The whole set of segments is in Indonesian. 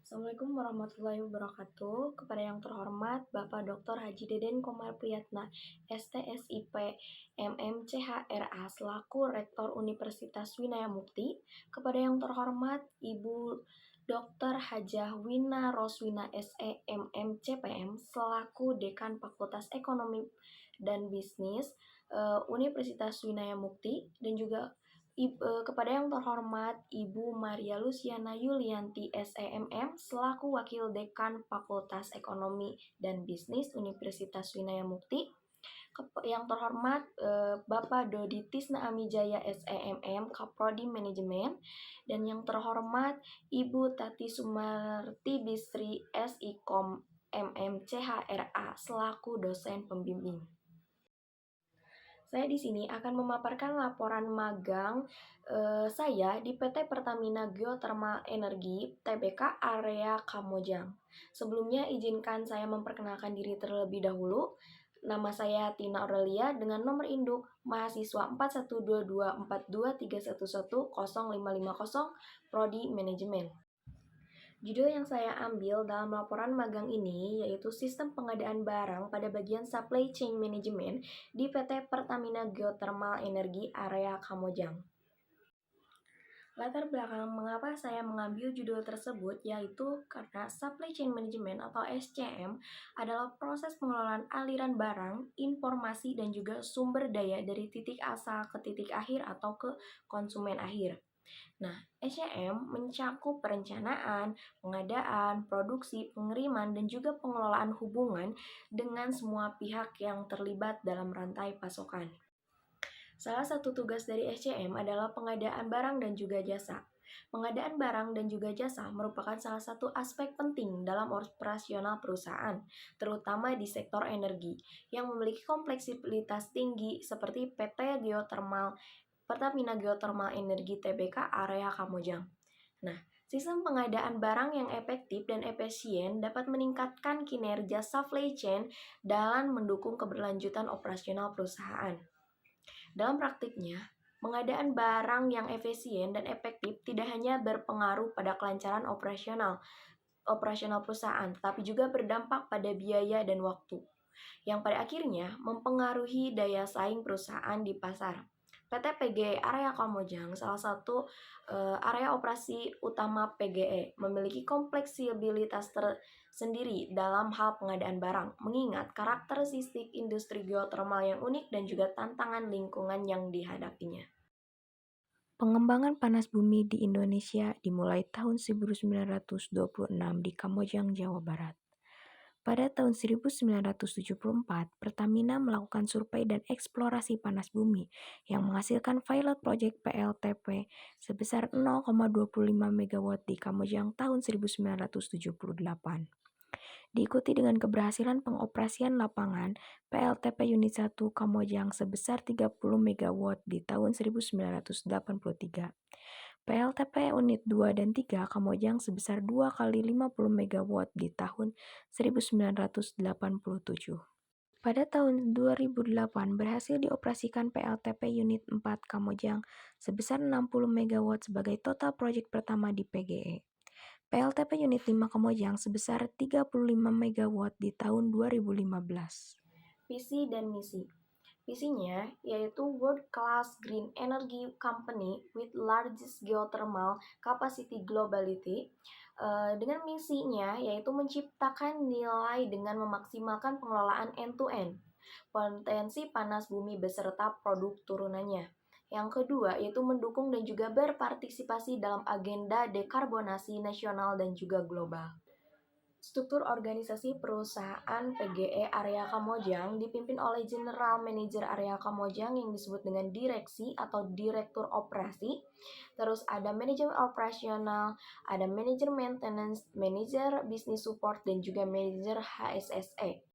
Assalamualaikum warahmatullahi wabarakatuh. Kepada yang terhormat Bapak Dr. Haji Deden Komar Priyatna, STSIP, MMCHRA selaku Rektor Universitas Winaya Mukti. Kepada yang terhormat Ibu Dr. Hajah Wina Roswina SE, MMCPM selaku Dekan Fakultas Ekonomi dan Bisnis Universitas Winaya Mukti, dan juga kepada yang terhormat Ibu Maria Luciana Yulianti SEMM selaku Wakil Dekan Fakultas Ekonomi dan Bisnis Universitas Winaya Mukti. Yang terhormat Bapak Dodi Tisna Amijaya SEMM Kaprodi Manajemen, dan yang terhormat Ibu Tati Sumarti Bisri SIKOM MMCHRA selaku dosen pembimbing. Saya di sini akan memaparkan laporan magang saya di PT Pertamina Geothermal Energi Tbk area Kamojang. Sebelumnya izinkan saya memperkenalkan diri terlebih dahulu. Nama saya Tina Aurelia dengan nomor induk mahasiswa 41224231105550 Prodi Manajemen. Judul yang saya ambil dalam laporan magang ini yaitu Sistem Pengadaan Barang pada bagian Supply Chain Management di PT Pertamina Geothermal Energi area Kamojang. Latar belakang mengapa saya mengambil judul tersebut yaitu karena Supply Chain Management atau SCM adalah proses pengelolaan aliran barang, informasi, dan juga sumber daya dari titik asal ke titik akhir atau ke konsumen akhir. Nah, SCM mencakup perencanaan, pengadaan, produksi, pengiriman, dan juga pengelolaan hubungan dengan semua pihak yang terlibat dalam rantai pasokan. Salah satu tugas dari SCM adalah pengadaan barang dan juga jasa. Pengadaan barang dan juga jasa merupakan salah satu aspek penting dalam operasional perusahaan, terutama di sektor energi, yang memiliki kompleksitas tinggi seperti PT Geothermal Pertamina Geothermal Energi Tbk area Kamojang. Nah, sistem pengadaan barang yang efektif dan efisien dapat meningkatkan kinerja supply chain dalam mendukung keberlanjutan operasional perusahaan. Dalam praktiknya, pengadaan barang yang efisien dan efektif tidak hanya berpengaruh pada kelancaran operasional perusahaan, tetapi juga berdampak pada biaya dan waktu, yang pada akhirnya mempengaruhi daya saing perusahaan di pasar. PT PGE area Kamojang, salah satu area operasi utama PGE, memiliki kompleksibilitas tersendiri dalam hal pengadaan barang, mengingat karakteristik industri geothermal yang unik dan juga tantangan lingkungan yang dihadapinya. Pengembangan panas bumi di Indonesia dimulai tahun 1926 di Kamojang, Jawa Barat. Pada tahun 1974, Pertamina melakukan survei dan eksplorasi panas bumi yang menghasilkan pilot project PLTP sebesar 0,25 MW di Kamojang tahun 1978. Diikuti dengan keberhasilan pengoperasian lapangan PLTP Unit 1 Kamojang sebesar 30 MW di tahun 1983. PLTP Unit 2 dan 3 Kamojang sebesar 2 kali 50 MW di tahun 1987. Pada tahun 2008 berhasil dioperasikan PLTP Unit 4 Kamojang sebesar 60 MW sebagai total proyek pertama di PGE. PLTP Unit 5 Kamojang sebesar 35 MW di tahun 2015. Visi dan misi. Visinya yaitu World Class Green Energy Company with Largest Geothermal Capacity Globally. Dengan misinya yaitu menciptakan nilai dengan memaksimalkan pengelolaan end-to-end, potensi panas bumi beserta produk turunannya. Yang kedua yaitu mendukung dan juga berpartisipasi dalam agenda dekarbonasi nasional dan juga global. Struktur organisasi perusahaan PGE area Kamojang dipimpin oleh General Manager area Kamojang yang disebut dengan direksi atau direktur operasi. Terus ada manajemen operasional, ada manajer maintenance, manajer business support, dan juga manajer HSSE.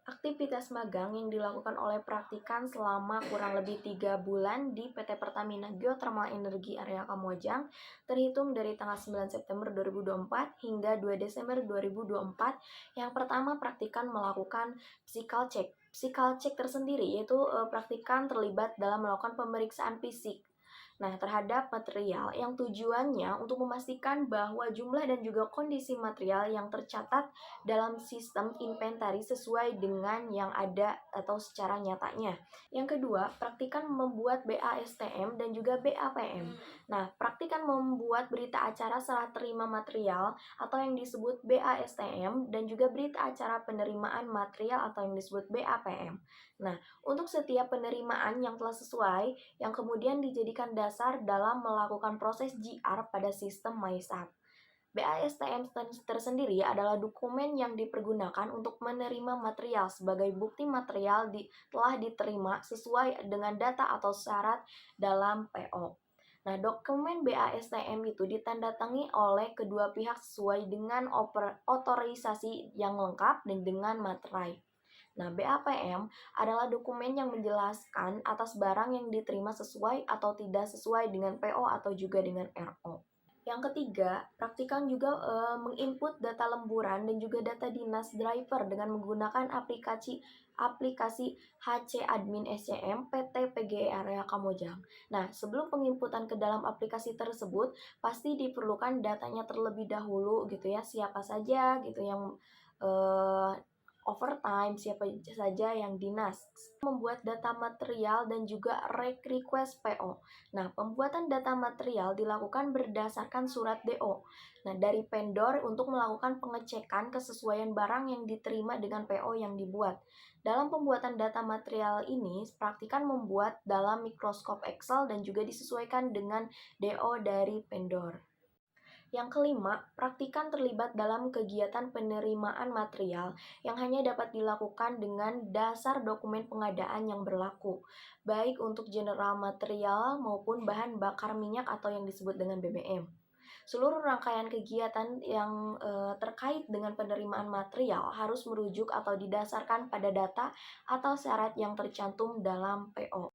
Aktivitas magang yang dilakukan oleh praktikan selama kurang lebih 3 bulan di PT Pertamina Geothermal Energi area Kamojang terhitung dari tanggal 9 September 2024 hingga 2 Desember 2024. Yang pertama, praktikan melakukan physical check. Physical check tersendiri yaitu praktikan terlibat dalam melakukan pemeriksaan fisik. Nah, terhadap material yang tujuannya untuk memastikan bahwa jumlah dan juga kondisi material yang tercatat dalam sistem inventari sesuai dengan yang ada atau secara nyatanya. Yang kedua, praktikan membuat BASTM dan juga BAPM. Nah, praktikan membuat berita acara serah terima material atau yang disebut BASTM dan juga berita acara penerimaan material atau yang disebut BAPM. Nah, untuk setiap penerimaan yang telah sesuai yang kemudian dijadikan dasar dalam melakukan proses GR pada sistem MySAP. BASTM tersendiri adalah dokumen yang dipergunakan untuk menerima material sebagai bukti material telah diterima sesuai dengan data atau syarat dalam PO. Nah, dokumen BASTM itu ditandatangani oleh kedua pihak sesuai dengan otorisasi yang lengkap dan dengan materai. Nah, BAPM adalah dokumen yang menjelaskan atas barang yang diterima sesuai atau tidak sesuai dengan PO atau juga dengan RO. Yang ketiga, praktikan juga menginput data lemburan dan juga data dinas driver dengan menggunakan aplikasi HC Admin SCM PT PGE Area Kamojang. Nah, sebelum penginputan ke dalam aplikasi tersebut, pasti diperlukan datanya terlebih dahulu gitu ya, siapa saja gitu yang overtime, siapa saja yang dinas. Membuat data material dan juga request PO. Nah, pembuatan data material dilakukan berdasarkan surat DO. Nah, dari vendor untuk melakukan pengecekan kesesuaian barang yang diterima dengan PO yang dibuat. Dalam pembuatan data material ini, praktikan membuat dalam mikroskop Excel dan juga disesuaikan dengan DO dari vendor. Yang kelima, praktikan terlibat dalam kegiatan penerimaan material yang hanya dapat dilakukan dengan dasar dokumen pengadaan yang berlaku, baik untuk general material maupun bahan bakar minyak atau yang disebut dengan BBM. Seluruh rangkaian kegiatan yang terkait dengan penerimaan material harus merujuk atau didasarkan pada data atau syarat yang tercantum dalam PO.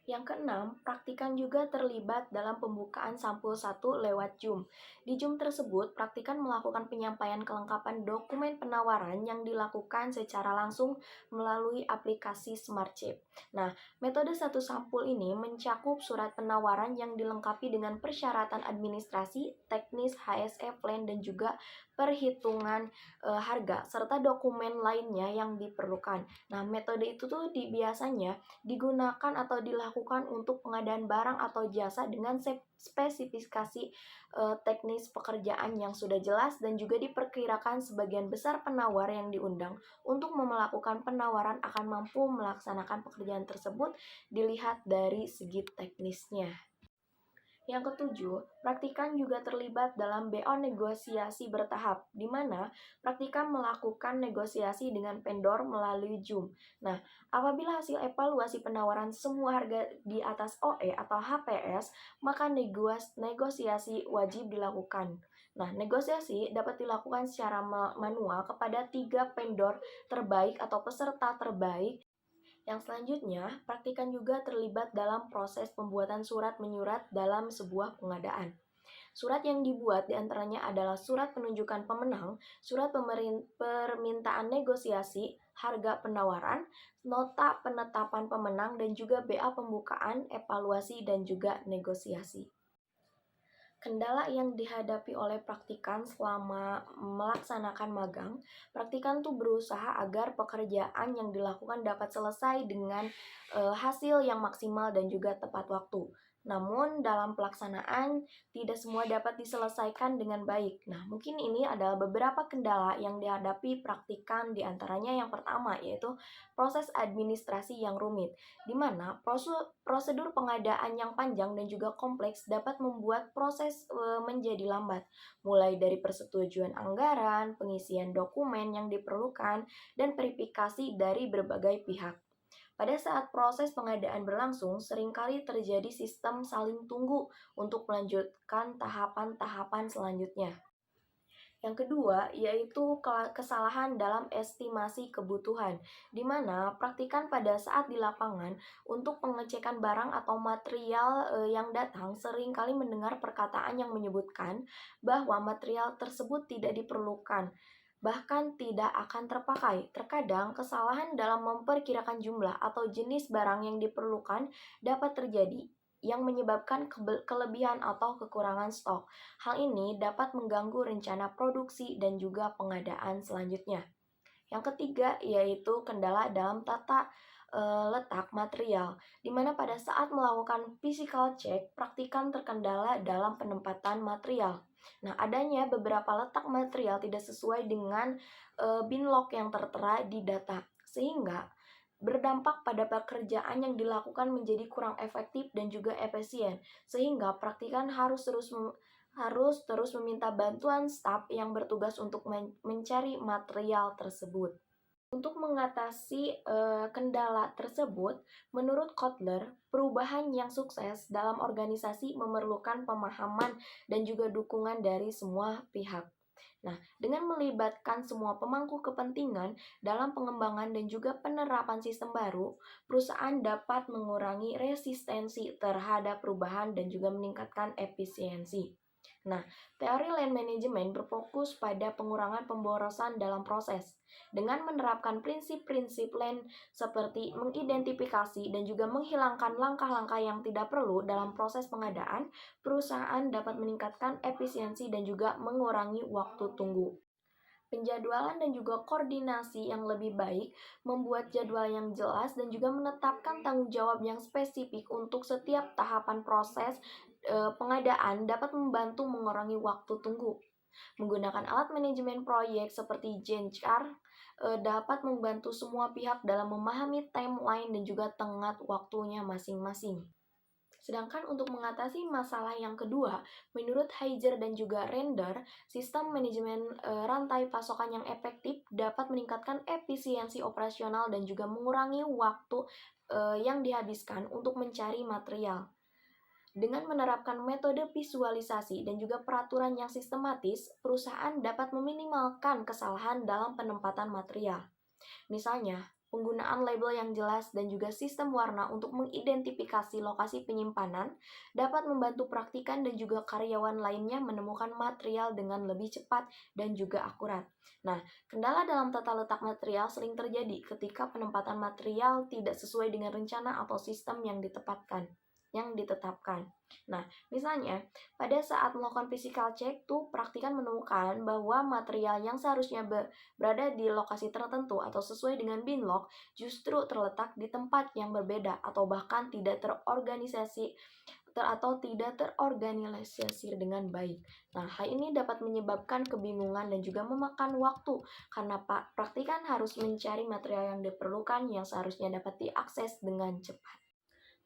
Yang keenam, praktikan juga terlibat dalam pembukaan sampul 1 lewat Zoom. Di Zoom tersebut, praktikan melakukan penyampaian kelengkapan dokumen penawaran yang dilakukan secara langsung melalui aplikasi SmartChip. Nah, metode satu sampul ini mencakup surat penawaran yang dilengkapi dengan persyaratan administrasi, teknis, HSE, plan, dan juga perhitungan harga, serta dokumen lainnya yang diperlukan. Nah, metode itu tuh biasanya digunakan atau dilakukan untuk pengadaan barang atau jasa dengan spesifikasi teknis pekerjaan yang sudah jelas dan juga diperkirakan sebagian besar penawar yang diundang untuk melakukan penawaran akan mampu melaksanakan pekerjaan tersebut dilihat dari segi teknisnya. Yang ketujuh, praktikan juga terlibat dalam BO negosiasi bertahap, di mana praktikan melakukan negosiasi dengan vendor melalui Zoom. Nah, apabila hasil evaluasi penawaran semua harga di atas OE atau HPS, maka negosiasi wajib dilakukan. Nah, negosiasi dapat dilakukan secara manual kepada 3 vendor terbaik atau peserta terbaik. Yang selanjutnya, praktikan juga terlibat dalam proses pembuatan surat menyurat dalam sebuah pengadaan. Surat yang dibuat diantaranya adalah surat penunjukan pemenang, surat permintaan negosiasi, harga penawaran, nota penetapan pemenang, dan juga BA pembukaan, evaluasi, dan juga negosiasi. Kendala yang dihadapi oleh praktikan selama melaksanakan magang, praktikan tuh berusaha agar pekerjaan yang dilakukan dapat selesai dengan hasil yang maksimal dan juga tepat waktu. Namun dalam pelaksanaan tidak semua dapat diselesaikan dengan baik. Nah, mungkin ini adalah beberapa kendala yang dihadapi praktikan, diantaranya yang pertama yaitu proses administrasi yang rumit, di mana prosedur pengadaan yang panjang dan juga kompleks dapat membuat proses menjadi lambat, mulai dari persetujuan anggaran, pengisian dokumen yang diperlukan, dan verifikasi dari berbagai pihak. Pada saat proses pengadaan berlangsung, seringkali terjadi sistem saling tunggu untuk melanjutkan tahapan-tahapan selanjutnya. Yang kedua, yaitu kesalahan dalam estimasi kebutuhan, di mana praktikan pada saat di lapangan untuk pengecekan barang atau material yang datang seringkali mendengar perkataan yang menyebutkan bahwa material tersebut tidak diperlukan, bahkan tidak akan terpakai. Terkadang, kesalahan dalam memperkirakan jumlah atau jenis barang yang diperlukan dapat terjadi. yang menyebabkan kelebihan atau kekurangan stok. Hal ini dapat mengganggu rencana produksi dan juga pengadaan selanjutnya. Yang ketiga yaitu kendala dalam tata letak material, di mana pada saat melakukan physical check, praktikan terkendala dalam penempatan material. Nah, adanya beberapa letak material tidak sesuai dengan bin log yang tertera di data, sehingga berdampak pada pekerjaan yang dilakukan menjadi kurang efektif dan juga efisien, sehingga praktikan harus terus meminta bantuan staf yang bertugas untuk mencari material tersebut. Untuk mengatasi kendala tersebut, menurut Kotler, perubahan yang sukses dalam organisasi memerlukan pemahaman dan juga dukungan dari semua pihak. Nah, dengan melibatkan semua pemangku kepentingan dalam pengembangan dan juga penerapan sistem baru, perusahaan dapat mengurangi resistensi terhadap perubahan dan juga meningkatkan efisiensi. Nah, teori land management berfokus pada pengurangan pemborosan dalam proses. Dengan menerapkan prinsip-prinsip land seperti mengidentifikasi dan juga menghilangkan langkah-langkah yang tidak perlu dalam proses pengadaan, perusahaan dapat meningkatkan efisiensi dan juga mengurangi waktu tunggu. Penjadwalan dan juga koordinasi yang lebih baik, membuat jadwal yang jelas dan juga menetapkan tanggung jawab yang spesifik untuk setiap tahapan proses pengadaan dapat membantu mengurangi waktu tunggu. Menggunakan alat manajemen proyek seperti Gantt chart dapat membantu semua pihak dalam memahami timeline dan juga tenggat waktunya masing-masing. Sedangkan untuk mengatasi masalah yang kedua, menurut Heiser dan juga Render, sistem manajemen rantai pasokan yang efektif dapat meningkatkan efisiensi operasional dan juga mengurangi waktu yang dihabiskan untuk mencari material. Dengan menerapkan metode visualisasi dan juga peraturan yang sistematis, perusahaan dapat meminimalkan kesalahan dalam penempatan material. Misalnya, penggunaan label yang jelas dan juga sistem warna untuk mengidentifikasi lokasi penyimpanan dapat membantu praktikan dan juga karyawan lainnya menemukan material dengan lebih cepat dan juga akurat. Nah, kendala dalam tata letak material sering terjadi ketika penempatan material tidak sesuai dengan rencana atau sistem yang ditetapkan. Nah, misalnya, pada saat melakukan physical check tuh praktikan menemukan bahwa material yang seharusnya berada di lokasi tertentu atau sesuai dengan bin log justru terletak di tempat yang berbeda atau bahkan tidak terorganisasi dengan baik. Nah, hal ini dapat menyebabkan kebingungan dan juga memakan waktu karena praktikan harus mencari material yang diperlukan yang seharusnya dapat diakses dengan cepat.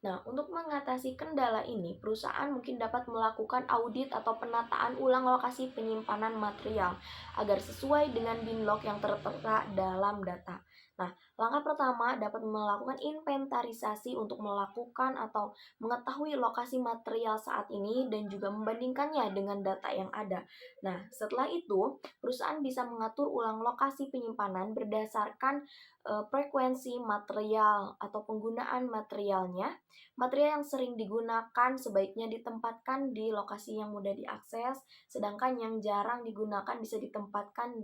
Nah, untuk mengatasi kendala ini, perusahaan mungkin dapat melakukan audit atau penataan ulang lokasi penyimpanan material agar sesuai dengan bin log yang tertera dalam data. Nah, langkah pertama dapat melakukan inventarisasi untuk melakukan atau mengetahui lokasi material saat ini dan juga membandingkannya dengan data yang ada. Nah, setelah itu, perusahaan bisa mengatur ulang lokasi penyimpanan berdasarkan frekuensi material atau penggunaan materialnya. Material yang sering digunakan sebaiknya ditempatkan di lokasi yang mudah diakses, sedangkan yang jarang digunakan bisa ditempatkan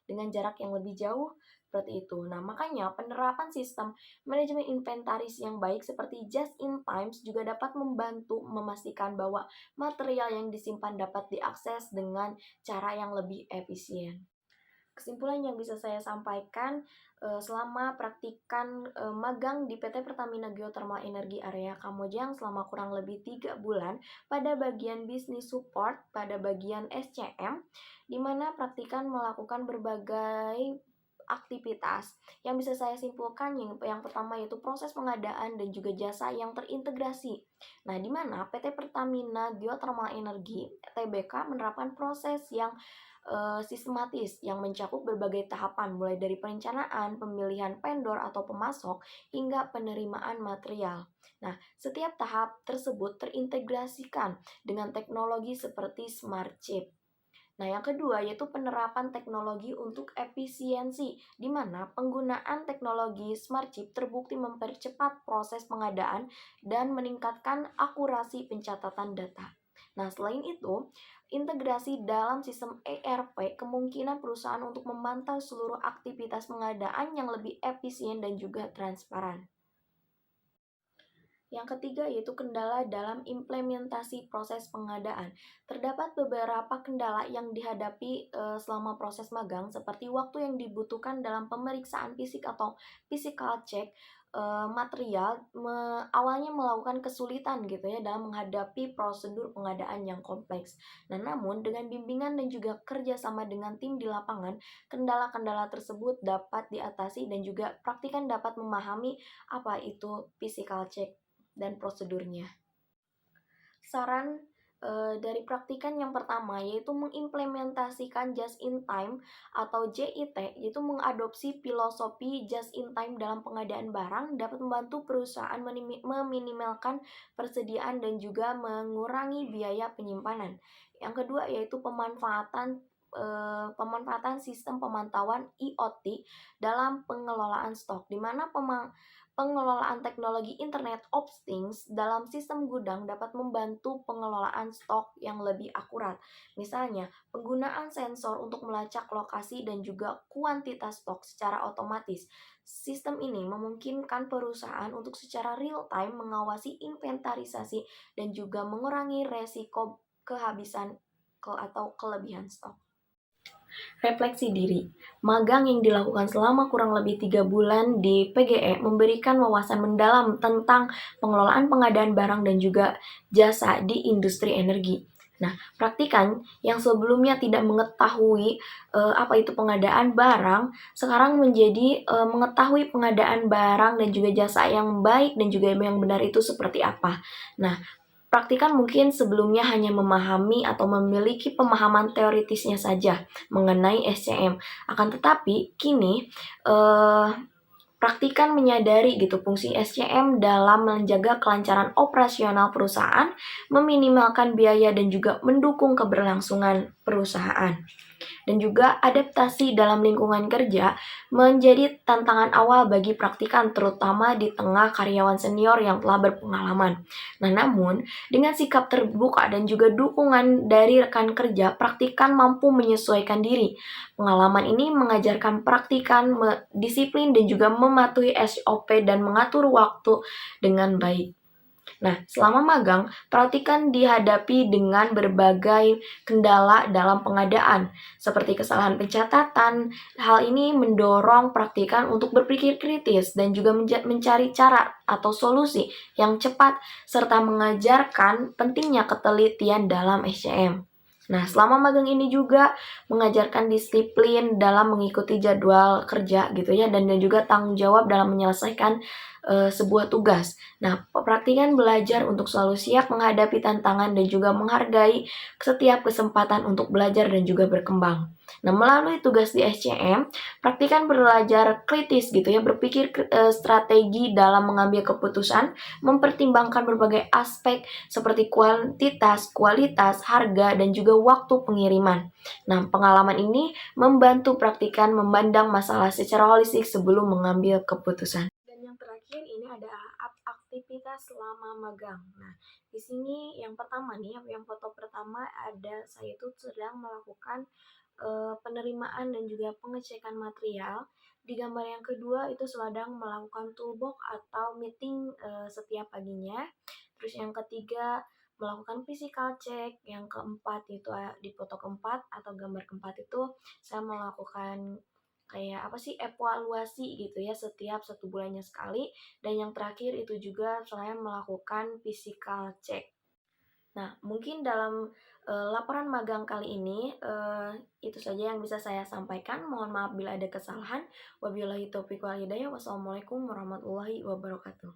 dengan jarak yang lebih jauh, seperti itu. Nah, makanya penerapan sistem manajemen inventaris yang baik seperti just in time juga dapat membantu memastikan bahwa material yang disimpan dapat diakses dengan cara yang lebih efisien. Kesimpulan yang bisa saya sampaikan selama praktikan magang di PT Pertamina Geothermal Energi Area Kamojang selama kurang lebih 3 bulan pada bagian bisnis support pada bagian SCM, di mana praktikan melakukan berbagai aktivitas. Yang bisa saya simpulkan yang pertama yaitu proses pengadaan dan juga jasa yang terintegrasi. Nah, di mana PT Pertamina Geothermal Energi (TBK) menerapkan proses yang sistematis yang mencakup berbagai tahapan mulai dari perencanaan, pemilihan vendor atau pemasok hingga penerimaan material. Nah, setiap tahap tersebut terintegrasikan dengan teknologi seperti smart chip. Nah, yang kedua yaitu penerapan teknologi untuk efisiensi, di mana penggunaan teknologi smart chip terbukti mempercepat proses pengadaan dan meningkatkan akurasi pencatatan data. Nah, selain itu, integrasi dalam sistem ERP kemungkinan perusahaan untuk memantau seluruh aktivitas pengadaan yang lebih efisien dan juga transparan. Yang ketiga yaitu kendala dalam implementasi proses pengadaan. Terdapat beberapa kendala yang dihadapi selama proses magang seperti waktu yang dibutuhkan dalam pemeriksaan fisik atau physical check material awalnya melakukan kesulitan gitu ya dalam menghadapi prosedur pengadaan yang kompleks. Nah, namun dengan bimbingan dan juga kerjasama dengan tim di lapangan, kendala-kendala tersebut dapat diatasi dan juga praktikan dapat memahami apa itu physical check dan prosedurnya. Saran dari praktikan yang pertama yaitu mengimplementasikan just in time atau JIT, yaitu mengadopsi filosofi just in time dalam pengadaan barang dapat membantu perusahaan meminimalkan persediaan dan juga mengurangi biaya penyimpanan. Yang kedua yaitu pemanfaatan sistem pemantauan IoT dalam pengelolaan stok, di mana pengelolaan teknologi Internet of Things dalam sistem gudang dapat membantu pengelolaan stok yang lebih akurat. Misalnya, penggunaan sensor untuk melacak lokasi dan juga kuantitas stok secara otomatis. Sistem ini memungkinkan perusahaan untuk secara real-time mengawasi inventarisasi dan juga mengurangi resiko kehabisan atau kelebihan stok. Refleksi diri. Magang yang dilakukan selama kurang lebih 3 bulan di PGE memberikan wawasan mendalam tentang pengelolaan pengadaan barang dan juga jasa di industri energi. Nah, praktikan yang sebelumnya tidak mengetahui apa itu pengadaan barang, sekarang menjadi mengetahui pengadaan barang dan juga jasa yang baik dan juga yang benar itu seperti apa. Nah, praktikan mungkin sebelumnya hanya memahami atau memiliki pemahaman teoritisnya saja mengenai SCM. Akan tetapi kini eh, praktikan menyadari gitu fungsi SCM dalam menjaga kelancaran operasional perusahaan, meminimalkan biaya dan juga mendukung keberlangsungan perusahaan. Dan juga adaptasi dalam lingkungan kerja menjadi tantangan awal bagi praktikan terutama di tengah karyawan senior yang telah berpengalaman. Nah, namun dengan sikap terbuka dan juga dukungan dari rekan kerja, praktikan mampu menyesuaikan diri. Pengalaman ini mengajarkan praktikan disiplin dan juga mematuhi SOP dan mengatur waktu dengan baik. Nah, selama magang, praktikan dihadapi dengan berbagai kendala dalam pengadaan, seperti kesalahan pencatatan. Hal ini mendorong praktikan untuk berpikir kritis dan juga mencari cara atau solusi yang cepat, serta mengajarkan pentingnya ketelitian dalam SCM. Nah, selama magang ini juga mengajarkan disiplin dalam mengikuti jadwal kerja gitu ya, dan juga tanggung jawab dalam menyelesaikan sebuah tugas. Nah, praktikan belajar untuk selalu siap menghadapi tantangan dan juga menghargai setiap kesempatan untuk belajar dan juga berkembang. Nah, melalui tugas di SCM, praktikan belajar kritis gitu ya, berpikir strategi dalam mengambil keputusan, mempertimbangkan berbagai aspek seperti kuantitas, kualitas, harga, dan juga waktu pengiriman. Nah, pengalaman ini membantu praktikan memandang masalah secara holistik sebelum mengambil keputusan. Dan yang terakhir ini ada aktivitas selama magang. Nah, di sini yang pertama nih, yang foto pertama ada saya itu sedang melakukan penerimaan dan juga pengecekan material. Di gambar yang kedua itu sedang melakukan toolbox atau meeting setiap paginya. Terus yang ketiga melakukan physical check. Yang keempat itu di foto keempat atau gambar keempat itu saya melakukan kayak apa sih evaluasi gitu ya setiap 1 bulannya sekali. Dan yang terakhir itu juga saya melakukan physical check. Nah, mungkin dalam laporan magang kali ini itu saja yang bisa saya sampaikan. Mohon maaf bila ada kesalahan. Wabillahi taufiq wal hidayah. Wassalamualaikum warahmatullahi wabarakatuh.